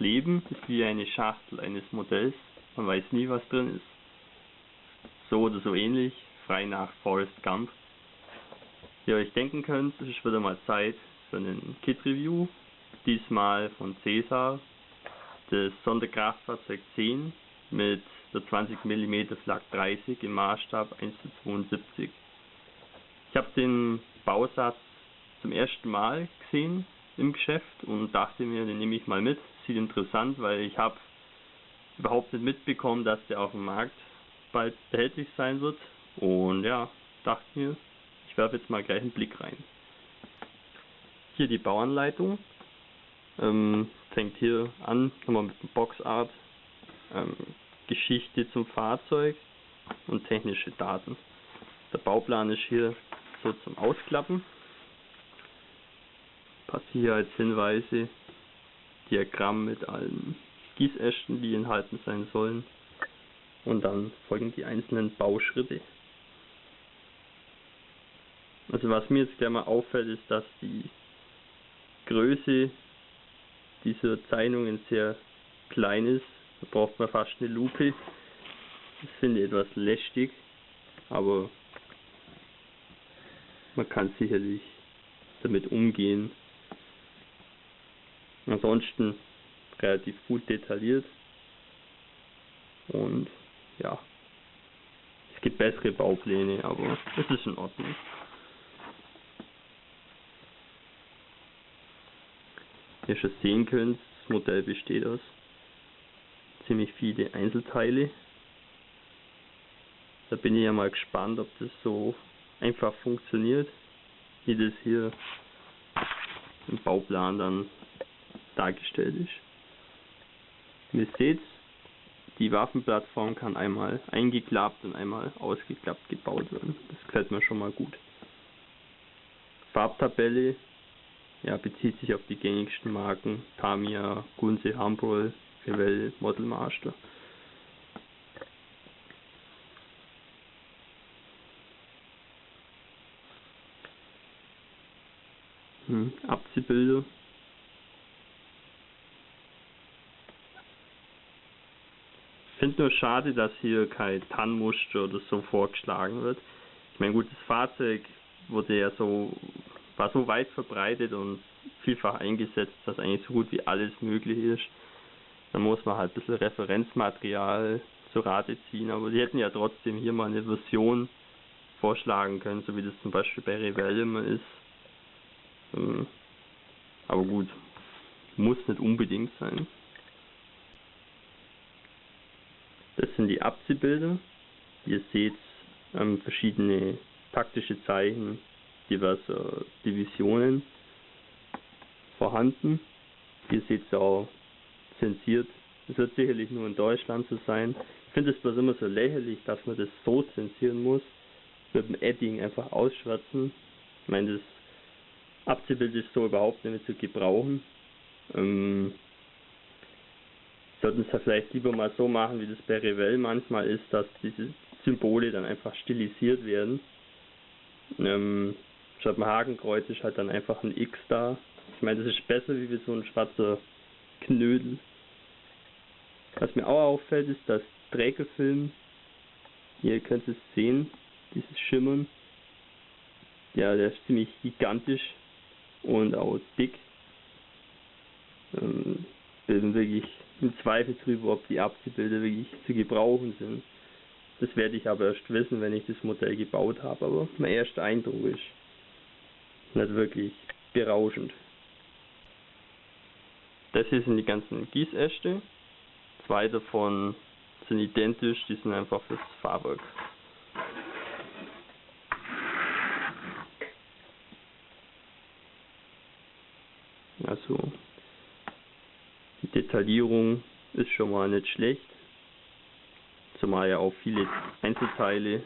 Leben ist wie eine Schachtel eines Modells. Man weiß nie, was drin ist. So oder so ähnlich, frei nach Forrest Gump. Wie ihr euch denken könnt, es ist wieder mal Zeit für einen Kit-Review. Diesmal von Cäsar, das Sonderkraftfahrzeug 10 mit der 20 mm Flak 30 im Maßstab 1:72. Ich habe den Bausatz zum ersten Mal gesehen im Geschäft und dachte mir, den nehme ich mal mit. Sieht interessant, weil ich habe überhaupt nicht mitbekommen, dass der auf dem Markt bald erhältlich sein wird. Und ja, dachte mir, ich werfe jetzt mal gleich einen Blick rein. Hier die Bauanleitung. Fängt hier an, nochmal mit dem Boxart, Geschichte zum Fahrzeug und technische Daten. Der Bauplan ist hier so zum Ausklappen. Passt hier als Hinweise, Diagramm mit allen Gießästen, die enthalten sein sollen. Und dann folgen die einzelnen Bauschritte. Also was mir jetzt gerne mal auffällt, ist, dass die Größe dieser Zeichnungen sehr klein ist. Da braucht man fast eine Lupe. Das finde ich etwas lästig, aber man kann sicherlich damit umgehen. Ansonsten relativ gut detailliert und ja, es gibt bessere Baupläne, aber es ist in Ordnung. Wie ihr schon sehen könnt, das Modell besteht aus ziemlich viele Einzelteile. Da bin ich ja mal gespannt, ob das so einfach funktioniert, wie das hier im Bauplan dann dargestellt ist. Wie ihr seht, die Waffenplattform kann einmal eingeklappt und einmal ausgeklappt gebaut werden. Das gefällt mir schon mal gut. Farbtabelle, ja, bezieht sich auf die gängigsten Marken Tamiya, Gunze, Humbrol, Revell, Model Master. Abziehbilder. Ich finde nur schade, dass hier kein TAN-Muster oder so vorgeschlagen wird. Ich meine, gut, das Fahrzeug wurde ja war so weit verbreitet und vielfach eingesetzt, dass eigentlich so gut wie alles möglich ist. Da muss man halt ein bisschen Referenzmaterial zu Rate ziehen, aber die hätten ja trotzdem hier mal eine Version vorschlagen können, so wie das zum Beispiel bei Revell immer ist. Aber gut, muss nicht unbedingt sein. Das sind die Abziehbilder. Ihr seht verschiedene taktische Zeichen diverser Divisionen vorhanden. Ihr seht es auch zensiert. Es wird sicherlich nur in Deutschland so sein. Ich finde es bloß immer so lächerlich, dass man das so zensieren muss. Mit dem Edding einfach ausschwärzen. Ich meine, das Abziehbild ist so überhaupt nicht mehr zu gebrauchen. Sollten es ja vielleicht lieber mal so machen, wie das bei Revell manchmal ist, dass diese Symbole dann einfach stilisiert werden. Statt dem Hakenkreuz ist halt dann einfach ein X da. Ich meine, das ist besser wie so ein schwarzer Knödel. Was mir auch auffällt, ist, dass Trägerfilm, ihr könnt es sehen, dieses Schimmern, ja, der ist ziemlich gigantisch und auch dick. Bin wirklich im Zweifel drüber, ob die Abziehbilder wirklich zu gebrauchen sind. Das werde ich aber erst wissen, wenn ich das Modell gebaut habe, aber mein erster Eindruck ist nicht wirklich berauschend. Das hier sind die ganzen Gießäste. Zwei davon sind identisch, die sind einfach fürs Fahrwerk. Also die Detaillierung ist schon mal nicht schlecht, zumal ja auch viele Einzelteile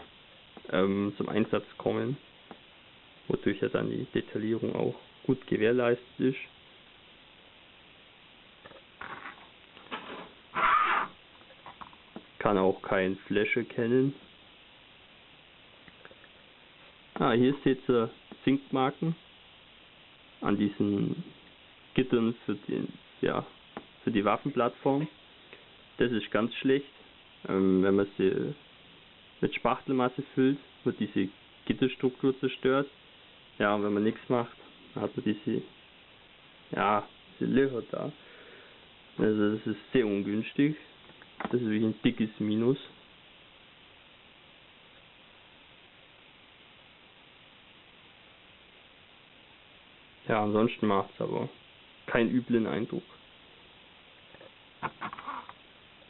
zum Einsatz kommen, wodurch ja dann die Detaillierung auch gut gewährleistet ist. Kann auch kein Flash erkennen. Hier seht ihr Zinkmarken an diesen Gittern für den für die Waffenplattform. Das ist ganz schlecht. Wenn man sie mit Spachtelmasse füllt, wird diese Gitterstruktur zerstört. Ja, und wenn man nichts macht, dann hat man diese Löcher da. Also das ist sehr ungünstig. Das ist wirklich ein dickes Minus. Ja, ansonsten macht es aber keinen üblen Eindruck.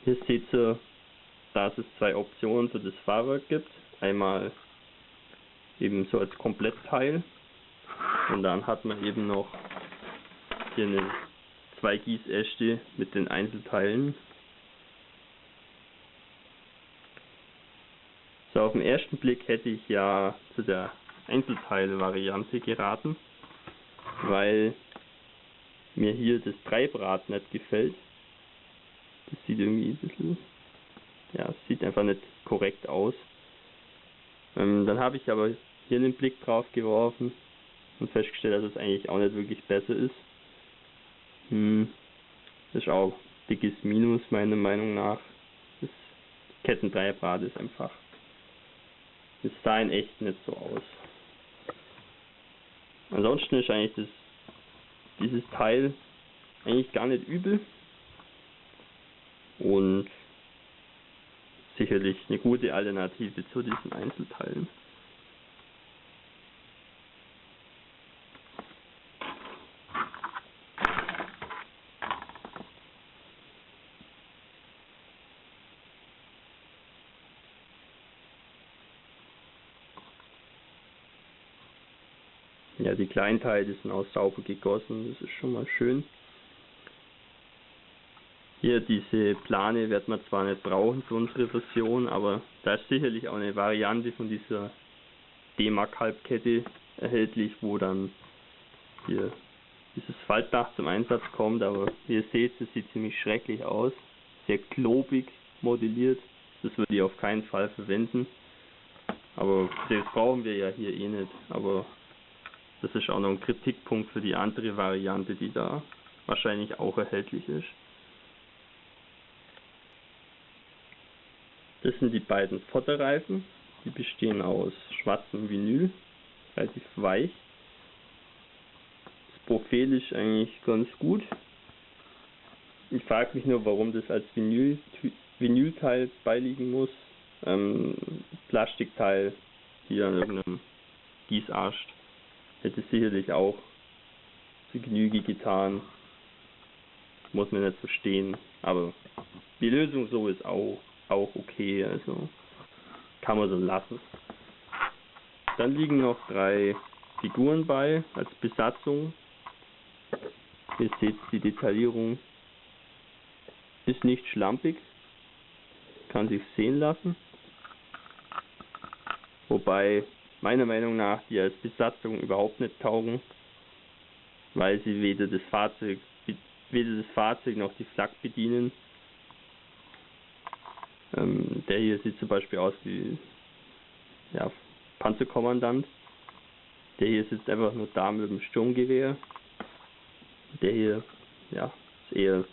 Hier seht ihr, dass es zwei Optionen für das Fahrwerk gibt. Einmal eben so als Komplettteil und dann hat man eben noch hier zwei Gießäste mit den Einzelteilen. So, auf den ersten Blick hätte ich ja zu der Einzelteil-Variante geraten, weil mir hier das Treibrad nicht gefällt. Das sieht irgendwie ein bisschen, es sieht einfach nicht korrekt aus. Dann habe ich aber hier einen Blick drauf geworfen und festgestellt, dass es eigentlich auch nicht wirklich besser ist. Das ist auch ein dickes Minus meiner Meinung nach. Das Kettentreibrad ist einfach, das sah in echt nicht so aus. Ansonsten ist eigentlich dieses Teil eigentlich gar nicht übel und sicherlich eine gute Alternative zu diesen Einzelteilen. Ja, die Kleinteile sind auch sauber gegossen, das ist schon mal schön. Hier diese Plane wird man zwar nicht brauchen für unsere Version, aber da ist sicherlich auch eine Variante von dieser D-Mark-Halbkette erhältlich, wo dann hier dieses Faltdach zum Einsatz kommt, aber wie ihr seht, das sieht ziemlich schrecklich aus, sehr klobig modelliert, das würde ich auf keinen Fall verwenden, aber das brauchen wir ja hier eh nicht, aber das ist auch noch ein Kritikpunkt für die andere Variante, die da wahrscheinlich auch erhältlich ist. Das sind die beiden Vorderreifen, die bestehen aus schwarzem Vinyl, relativ weich. Das Profil ist eigentlich ganz gut. Ich frage mich nur, warum das als Vinylteil beiliegen muss. Plastikteil hier an irgendeinem Gießast hätte sicherlich auch zu Genüge getan. Muss man nicht verstehen, aber die Lösung so ist auch okay, also kann man so lassen. Dann liegen noch 3 Figuren bei als Besatzung. Ihr seht, die Detaillierung ist nicht schlampig, kann sich sehen lassen. Wobei meiner Meinung nach die als Besatzung überhaupt nicht taugen, weil sie weder das Fahrzeug noch die Flak bedienen. Der hier sieht zum Beispiel aus wie Panzerkommandant. Der hier sitzt einfach nur da mit dem Sturmgewehr. Der hier ist eher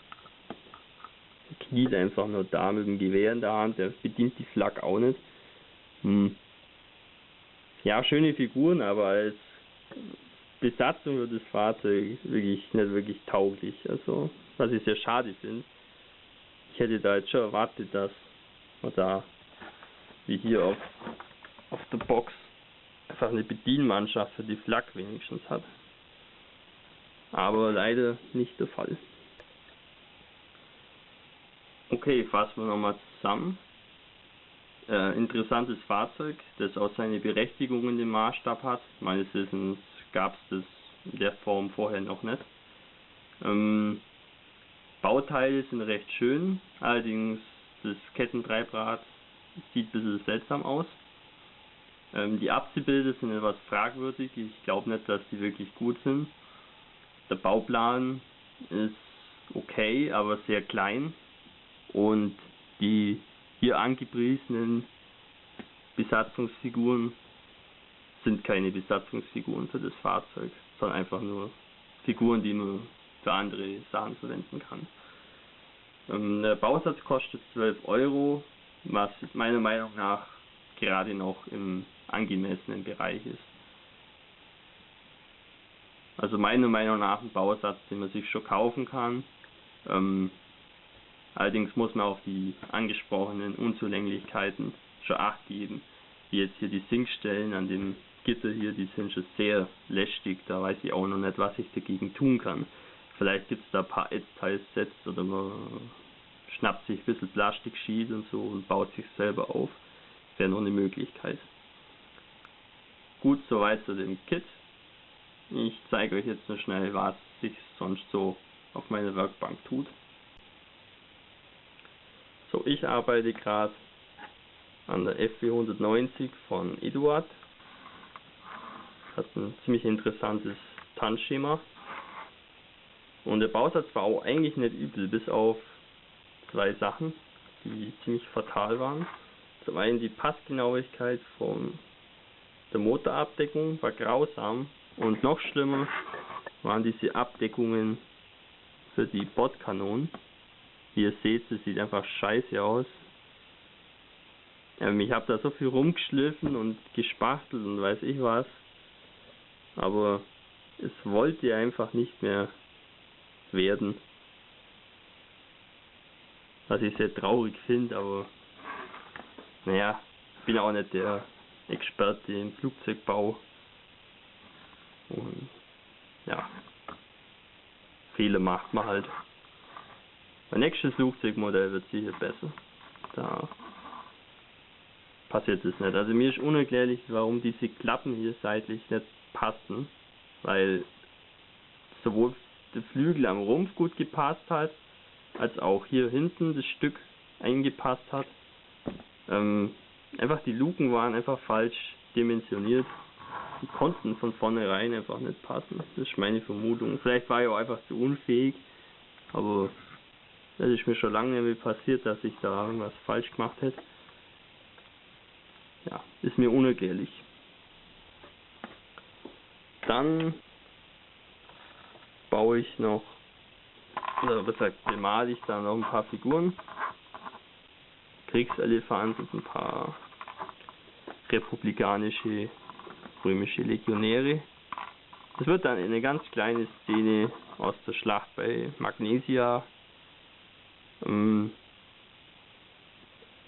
kniet einfach nur da mit dem Gewehr in der Hand. Der bedient die Flak auch nicht. Ja, schöne Figuren, aber als Besatzung wird das Fahrzeug nicht wirklich tauglich. Also, was ich sehr schade finde. Ich hätte da jetzt schon erwartet, dass man da, wie hier auf der Box, einfach eine Bedienmannschaft für die Flak wenigstens hat. Aber leider nicht der Fall. Okay, fassen wir nochmal zusammen. Interessantes Fahrzeug, das auch seine Berechtigung in dem Maßstab hat. Meines Wissens gab es das in der Form vorher noch nicht. Bauteile sind recht schön, allerdings das Kettentreibrad sieht ein bisschen seltsam aus. Die Abziehbilder sind etwas fragwürdig, ich glaube nicht, dass die wirklich gut sind. Der Bauplan ist okay, aber sehr klein und die hier angepriesenen Besatzungsfiguren sind keine Besatzungsfiguren für das Fahrzeug, sondern einfach nur Figuren, die man für andere Sachen verwenden kann. Der Bausatz kostet 12 Euro, was meiner Meinung nach gerade noch im angemessenen Bereich ist. Also meiner Meinung nach ein Bausatz, den man sich schon kaufen kann. Allerdings muss man auf die angesprochenen Unzulänglichkeiten schon Acht geben. Wie jetzt hier die Sinkstellen an dem Gitter hier, die sind schon sehr lästig, da weiß ich auch noch nicht, was ich dagegen tun kann. Vielleicht gibt es da ein paar Ätzteilsets oder man schnappt sich ein bisschen Plastikschied und so und baut sich selber auf. Wäre noch eine Möglichkeit. Gut, soweit zu dem Kit. Ich zeige euch jetzt nur schnell, was sich sonst so auf meiner Werkbank tut. So, ich arbeite gerade an der FW190 von Eduard. Hat ein ziemlich interessantes Tanzschema. Und der Bausatz war auch eigentlich nicht übel, bis auf 2 Sachen, die ziemlich fatal waren. Zum einen die Passgenauigkeit von der Motorabdeckung war grausam und noch schlimmer waren diese Abdeckungen für die Bordkanonen. Wie ihr seht, es sieht einfach scheiße aus. Ich habe da so viel rumgeschliffen und gespachtelt und weiß ich was, aber es wollte einfach nicht mehr werden. Was ich sehr traurig finde, aber naja, ich bin auch nicht der Experte im Flugzeugbau. Und ja, Fehler macht man halt. Mein nächstes Flugzeugmodell wird sicher besser. Da passiert es nicht. Also mir ist unerklärlich, warum diese Klappen hier seitlich nicht passen, weil sowohl der Flügel am Rumpf gut gepasst hat, als auch hier hinten das Stück eingepasst hat. Einfach die Luken waren einfach falsch dimensioniert. Die konnten von vornherein einfach nicht passen. Das ist meine Vermutung. Vielleicht war ich auch einfach zu unfähig, aber das ist mir schon lange nicht mehr passiert, dass ich da irgendwas falsch gemacht hätte. Ja, ist mir unerklärlich. Dann baue ich noch, oder besser gesagt, bemale ich da noch ein paar Figuren. Kriegselefant und ein paar republikanische römische Legionäre. Das wird dann eine ganz kleine Szene aus der Schlacht bei Magnesia.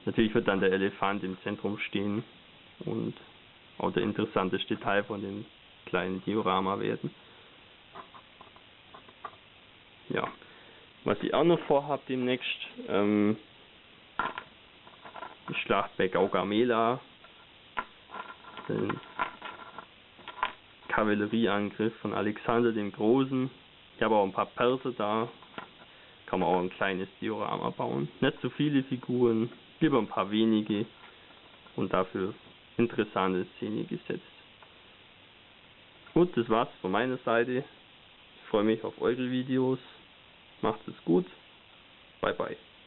Natürlich wird dann der Elefant im Zentrum stehen und auch der interessanteste Teil von dem kleinen Diorama werden. Ja, was ich auch noch vorhabe demnächst, die Schlacht bei Gaugamela, den Kavallerieangriff von Alexander dem Großen. Ich habe auch ein paar Perser da, kann man auch ein kleines Diorama bauen. Nicht so viele Figuren, lieber ein paar wenige und dafür interessante Szene gesetzt. Gut, das war's von meiner Seite. Ich freue mich auf eure Videos. Macht es gut. Bye bye.